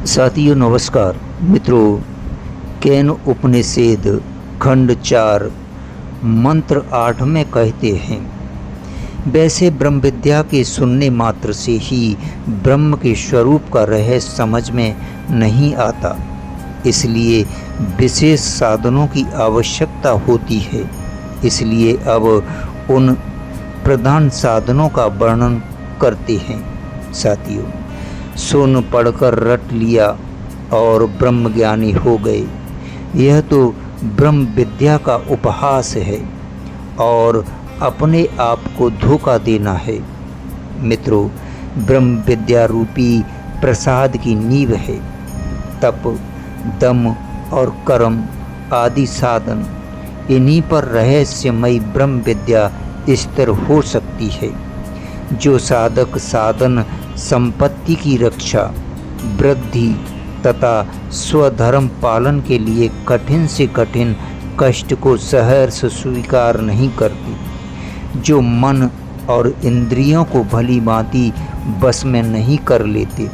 साथियों नमस्कार मित्रों, केन उपनिषद खंड 4 मंत्र 8 में कहते हैं, वैसे ब्रह्म विद्या के सुनने मात्र से ही ब्रह्म के स्वरूप का रहस्य समझ में नहीं आता, इसलिए विशेष साधनों की आवश्यकता होती है। इसलिए अब उन प्रधान साधनों का वर्णन करते हैं। साथियों, सुन पढ़कर रट लिया और ब्रह्म ज्ञानी हो गए, यह तो ब्रह्म विद्या का उपहास है और अपने आप को धोखा देना है। मित्रों, ब्रह्म विद्या रूपी प्रसाद की नींव है। तप, दम और कर्म आदि साधन, इन्हीं पर रहस्यमयी ब्रह्म विद्या स्थिर हो सकती है। जो साधक साधन संपत्ति की रक्षा, वृद्धि तथा स्वधर्म पालन के लिए कठिन से कठिन कष्ट को सहर्ष स्वीकार नहीं करती, जो मन और इंद्रियों को भली भांति बस में नहीं कर लेते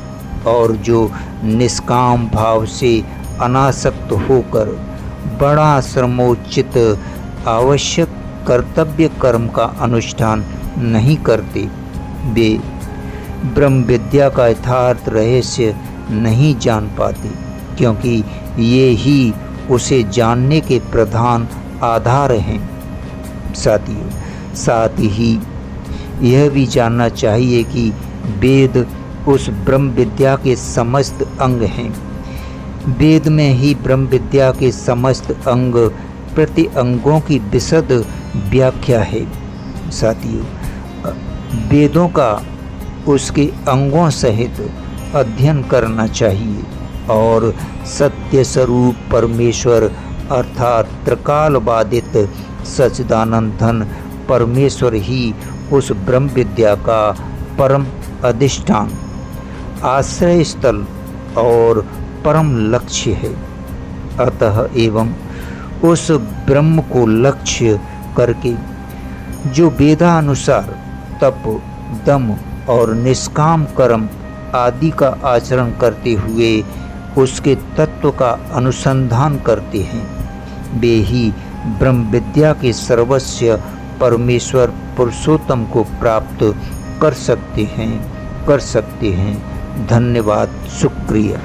और जो निष्काम भाव से अनासक्त होकर बड़ा श्रमोचित आवश्यक कर्तव्य कर्म का अनुष्ठान नहीं करते, वे ब्रह्म विद्या का यथार्थ रहस्य नहीं जान पाते, क्योंकि ये ही उसे जानने के प्रधान आधार हैं। साथियों, साथ ही यह भी जानना चाहिए कि वेद उस ब्रह्म विद्या के समस्त अंग हैं। वेद में ही ब्रह्म विद्या के समस्त अंग प्रति अंगों की विशद व्याख्या है। साथियों, वेदों का उसके अंगों सहित अध्ययन करना चाहिए और सत्य स्वरूप परमेश्वर अर्थात त्रिकाल बाधित सच्चिदानंद घन परमेश्वर ही उस ब्रह्म विद्या का परम अधिष्ठान, आश्रय स्थल और परम लक्ष्य है। अतः एवं उस ब्रह्म को लक्ष्य करके जो वेदानुसार तप, दम और निष्काम कर्म आदि का आचरण करते हुए उसके तत्व का अनुसंधान करते हैं, वे ही ब्रह्म विद्या के सर्वस्व परमेश्वर पुरुषोत्तम को प्राप्त कर सकते हैं। धन्यवाद, शुक्रिया।